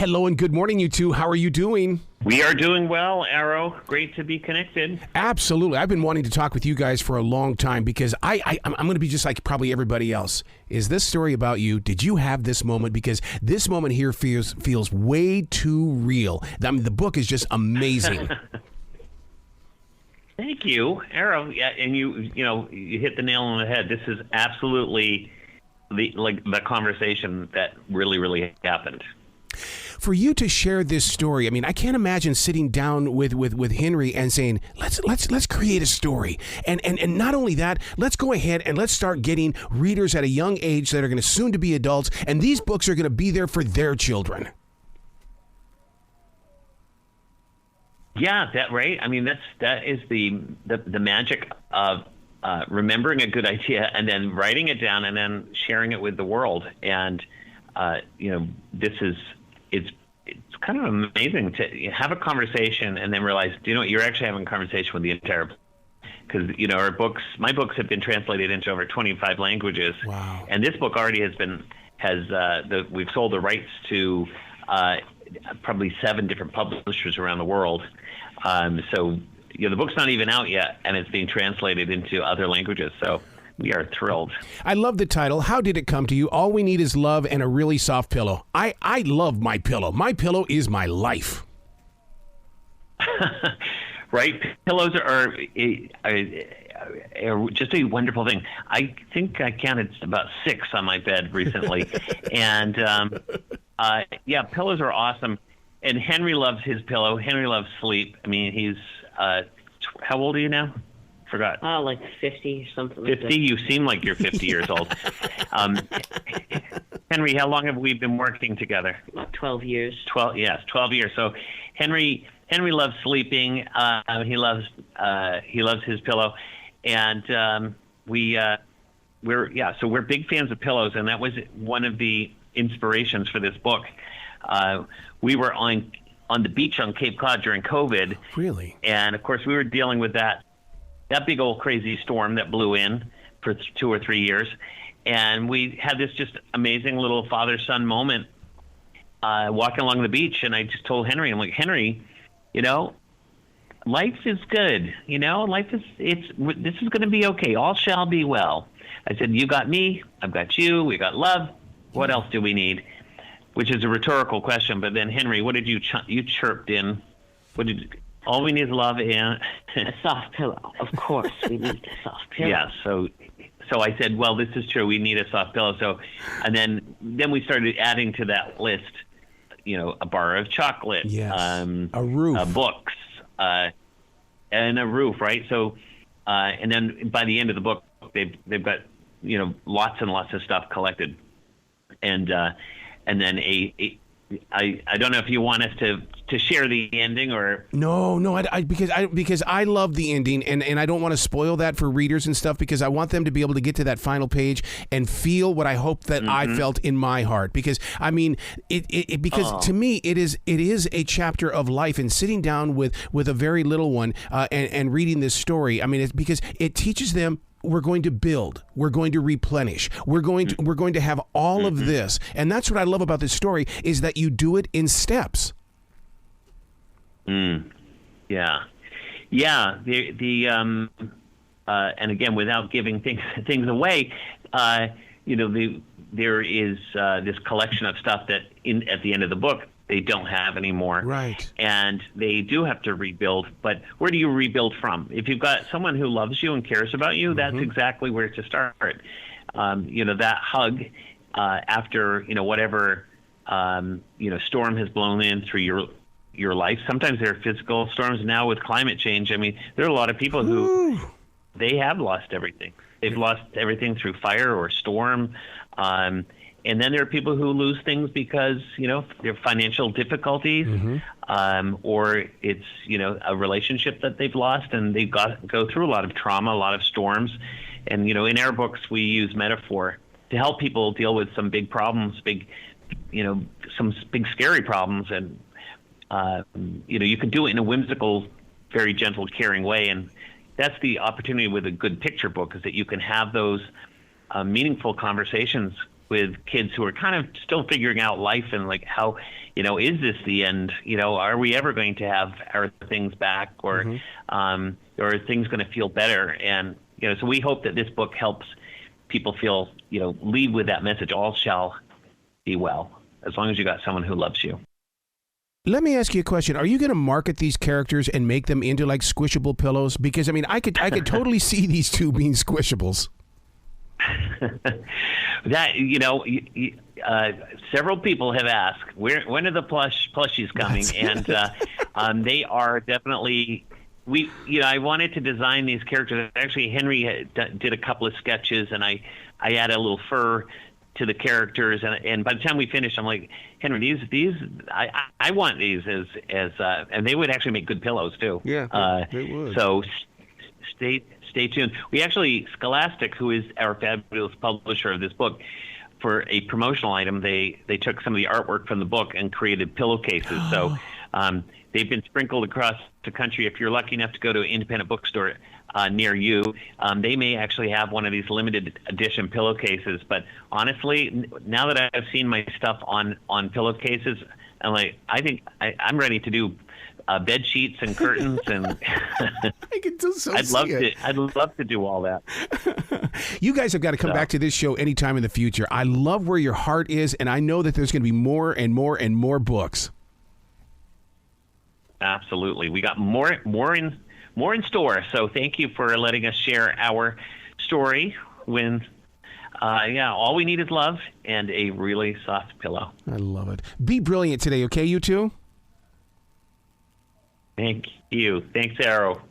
Hello and good morning, you two. How are you doing? We are doing well, Arrow. Great to be connected. Absolutely. I've been wanting to talk with you guys for a long time because I'm going to be just like probably everybody else. Is this story about you? Did you have this moment? Because this moment here feels way too real. I mean, the book is just amazing. Thank you, Arrow. Yeah, and you hit the nail on the head. This is absolutely the conversation that really happened. For you to share this story, I mean, I can't imagine sitting down with Henry and saying, let's create a story. And not only that, let's go ahead and let's start getting readers at a young age that are going to soon to be adults, and these books are going to be there for their children. Yeah, right. I mean, that is the magic of remembering a good idea and then writing it down and then sharing it with the world. And it's kind of amazing to have a conversation and then realize, you're actually having a conversation with the entire, because my books have been translated into over 25 languages. Wow. And this book already we've sold the rights to probably 7 different publishers around the world. So the book's not even out yet, and it's being translated into other languages. So we are thrilled. I love the title. How did it come to you? All we need is love and a really soft pillow. I love my pillow. My pillow is my life. Right? Pillows are just a wonderful thing. I think I counted about 6 on my bed recently. And pillows are awesome. And Henry loves his pillow. Henry loves sleep. I mean, he's how old are you now? Forgot. Like 50, something like 50? that. You seem like you're 50 years old. Henry, how long have we been working together? About 12 years. 12 years. So Henry loves sleeping. He loves his pillow. And we're big fans of pillows, and that was one of the inspirations for this book. We were on the beach on Cape Cod during COVID. Really? And of course we were dealing with that big old crazy storm that blew in for 2 or 3 years. And we had this just amazing little father-son moment walking along the beach. And I just told Henry, I'm like, Henry, life is good. This is going to be okay. All shall be well. I said, you got me, I've got you, we got love. What else do we need? Which is a rhetorical question. But then Henry, what did you chirped in? All we need is love and a soft pillow. Of course, we need a soft pillow. Yeah. So I said, well, this is true. We need a soft pillow. So, and then we started adding to that list, a bar of chocolate, yes. A roof, books, and a roof, right? So, and then by the end of the book, they've got lots and lots of stuff collected, and then I don't know if you want us to share the ending or no, because I love the ending and I don't want to spoil that for readers and stuff, because I want them to be able to get to that final page and feel what I hope that I felt in my heart, because I mean to me it is a chapter of life, and sitting down with a very little one and reading this story, I mean, it's because it teaches them we're going to build, we're going to replenish, we're going to have all of this. And that's what I love about this story, is that you do it in steps. Yeah. The and again, without giving things away, there is this collection of stuff that at the end of the book they don't have anymore. Right. And they do have to rebuild. But where do you rebuild from? If you've got someone who loves you and cares about you, that's exactly where to start. That hug after, whatever, storm has blown in through your life. Sometimes there are physical storms now with climate change. I mean, there are a lot of people who they have lost everything. They've lost everything through fire or storm. And then there are people who lose things because, there are financial difficulties, or it's, a relationship that they've lost, and they've got to go through a lot of trauma, a lot of storms. And, in our books, we use metaphor to help people deal with some big problems, some big scary problems. And, you can do it in a whimsical, very gentle, caring way. And that's the opportunity with a good picture book, is that you can have those meaningful conversations kids who are kind of still figuring out life and like how, is this the end? Are we ever going to have our things back, or are things going to feel better? And so we hope that this book helps people feel, leave with that message: all shall be well, as long as you got someone who loves you. Let me ask you a question. Are you going to market these characters and make them into like squishable pillows? Because I mean, I could totally see these two being squishables. That several people have asked, when are the plushies coming? And they are definitely. I wanted to design these characters. Actually, Henry did a couple of sketches, and I added a little fur to the characters, and by the time we finished, I'm like, Henry, these I want these as and they would actually make good pillows too. Yeah, they would. So stay tuned. We actually, Scholastic, who is our fabulous publisher of this book, for a promotional item, they took some of the artwork from the book and created pillowcases. So they've been sprinkled across the country. If you're lucky enough to go to an independent bookstore near you, they may actually have one of these limited edition pillowcases. But honestly, now that I've seen my stuff on pillowcases, I'm like, I think I'm ready to do bed sheets and curtains, and I can so I'd love to do all that. You guys have got to come back to this show anytime in the future. I love where your heart is, and I know that there's going to be more and more and more books. Absolutely, we got more in store. So thank you for letting us share our story. When all we need is love and a really soft pillow. I love it. Be brilliant today, okay, you two? Thank you. Thanks, Arrow.